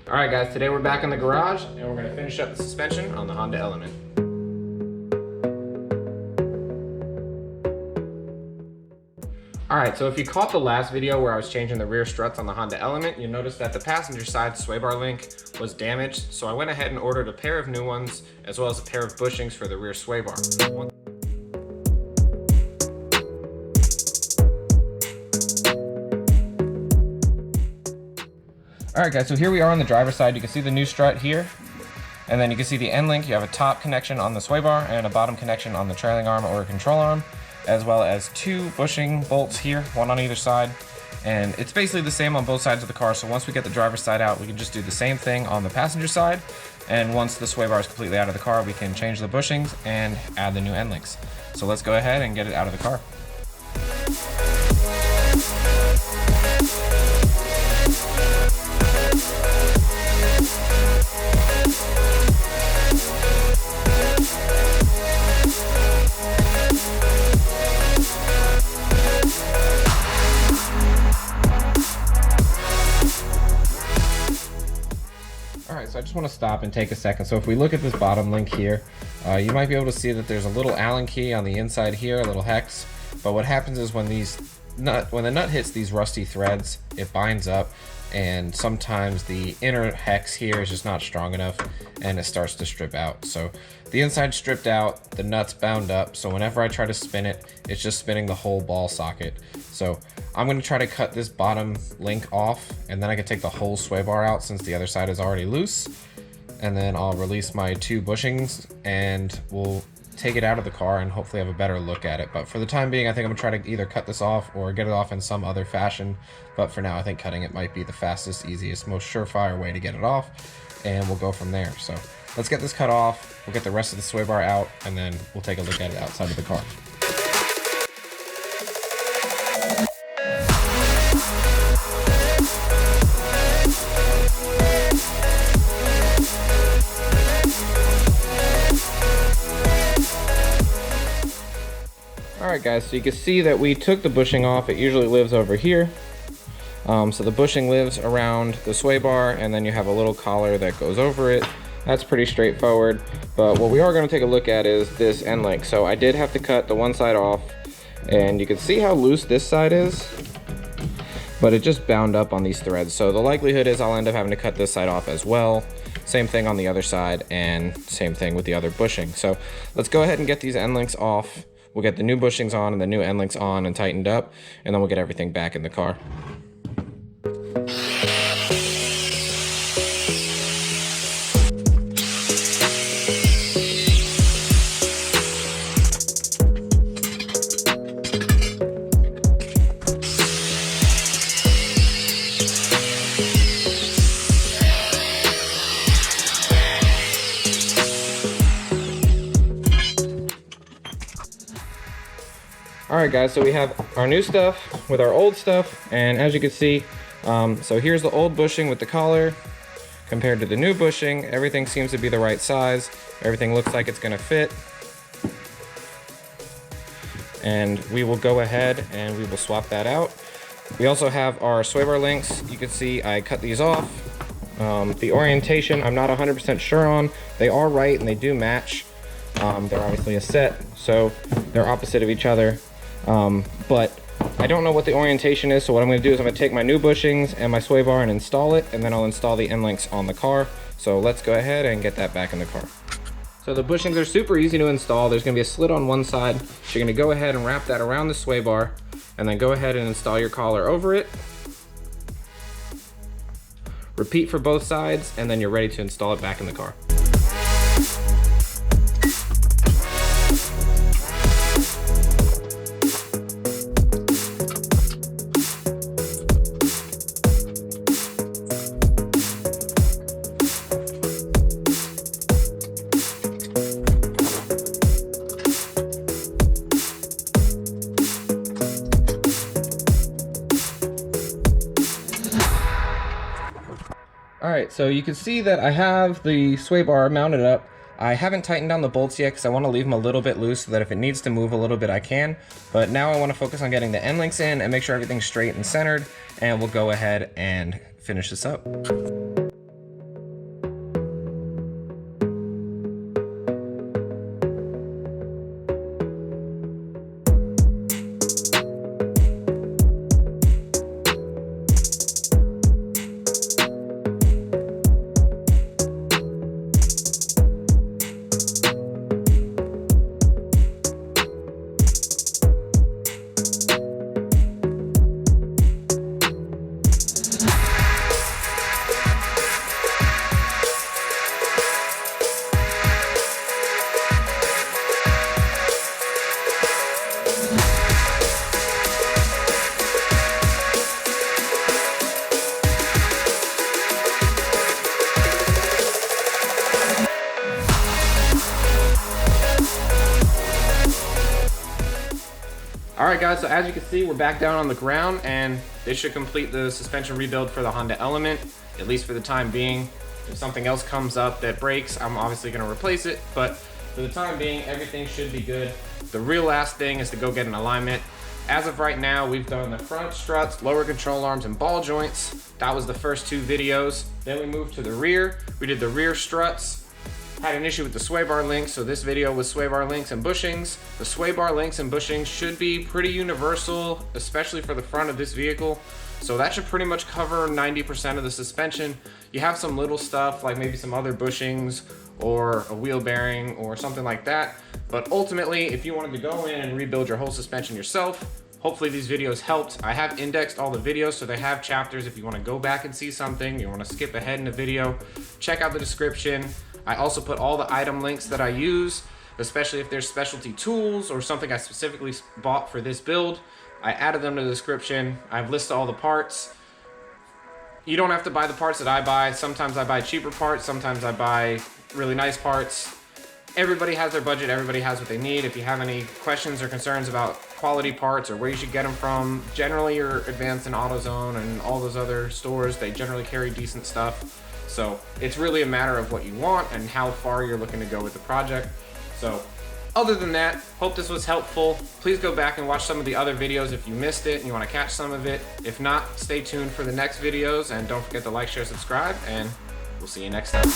Alright guys, today we're back in the garage and we're going to finish up the suspension on the Honda Element. Alright, so if you caught the last video where I was changing the rear struts on the Honda Element, you noticed that the passenger side sway bar link was damaged, so I went ahead and ordered a pair of new ones as well as a pair of bushings for the rear sway bar. Alright guys, so here we are on the driver's side. You can see the new strut here, and then you can see the end link. You have a top connection on the sway bar and a bottom connection on the trailing arm or control arm, as well as two bushing bolts here, one on either side. And it's basically the same on both sides of the car, so once we get the driver's side out, we can just do the same thing on the passenger side. And once the sway bar is completely out of the car, we can change the bushings and add the new end links. So let's go ahead and get it out of the car. Alright, so I just want to stop and take a second. So if we look at this bottom link here, you might be able to see that there's a little Allen key on the inside here, a little hex. But what happens is when the nut hits these rusty threads, it binds up, and sometimes the inner hex here is just not strong enough and it starts to strip out. So the inside stripped out, the nut's bound up, so whenever I try to spin it, it's just spinning the whole ball socket. So I'm going to try to cut this bottom link off, and then I can take the whole sway bar out since the other side is already loose. And then I'll release my two bushings and we'll take it out of the car and hopefully have a better look at it. But for the time being, I think I'm gonna try to either cut this off or get it off in some other fashion. But for now, I think cutting it might be the fastest, easiest, most surefire way to get it off, and we'll go from there. So let's get this cut off, we'll get the rest of the sway bar out, and then we'll take a look at it outside of the car. Alright guys, so you can see that we took the bushing off. It usually lives over here. So the bushing lives around the sway bar, and then you have a little collar that goes over it. That's pretty straightforward. But what we are going to take a look at is this end link. So I did have to cut the one side off, and you can see how loose this side is, but it just bound up on these threads. So the likelihood is I'll end up having to cut this side off as well. Same thing on the other side, and same thing with the other bushing. So let's go ahead and get these end links off. We'll get the new bushings on and the new end links on and tightened up, and then we'll get everything back in the car. Alright guys, so we have our new stuff with our old stuff, and as you can see, so here's the old bushing with the collar compared to the new bushing. Everything seems to be the right size. Everything looks like it's going to fit. And we will go ahead and we will swap that out. We also have our sway bar links. You can see I cut these off. The orientation I'm not 100% sure on. They are right and they do match. They're obviously a set, so they're opposite of each other. But I don't know what the orientation is, so what I'm going to do is I'm going to take my new bushings and my sway bar and install it, and then I'll install the end links on the car. So let's go ahead and get that back in the car. So the bushings are super easy to install. There's going to be a slit on one side, so you're going to go ahead and wrap that around the sway bar, and then go ahead and install your collar over it. Repeat for both sides, and then you're ready to install it back in the car. Alright, so you can see that I have the sway bar mounted up. I haven't tightened down the bolts yet because I want to leave them a little bit loose so that if it needs to move a little bit I can. But now I want to focus on getting the end links in and make sure everything's straight and centered, and we'll go ahead and finish this up. Alright guys, so as you can see, we're back down on the ground, and this should complete the suspension rebuild for the Honda Element, at least for the time being. If something else comes up that breaks, I'm obviously going to replace it, but for the time being, everything should be good. The real last thing is to go get an alignment. As of right now, we've done the front struts, lower control arms, and ball joints. That was the first 2 videos. Then we moved to the rear. We did the rear struts. Had an issue with the sway bar links, so this video was sway bar links and bushings. The sway bar links and bushings should be pretty universal, especially for the front of this vehicle. So that should pretty much cover 90% of the suspension. You have some little stuff like maybe some other bushings or a wheel bearing or something like that. But ultimately, if you wanted to go in and rebuild your whole suspension yourself, hopefully these videos helped. I have indexed all the videos, so they have chapters. If you want to go back and see something, you want to skip ahead in a video, check out the description. I also put all the item links that I use, especially if there's specialty tools or something I specifically bought for this build. I added them to the description. I've listed all the parts. You don't have to buy the parts that I buy. Sometimes I buy cheaper parts, sometimes I buy really nice parts. Everybody has their budget, everybody has what they need. If you have any questions or concerns about quality parts or where you should get them from, generally you're Advanced in AutoZone and all those other stores, they generally carry decent stuff. So it's really a matter of what you want and how far you're looking to go with the project. So other than that, hope this was helpful. Please go back and watch some of the other videos if you missed it and you want to catch some of it. If not, stay tuned for the next videos, and don't forget to like, share, subscribe, and we'll see you next time.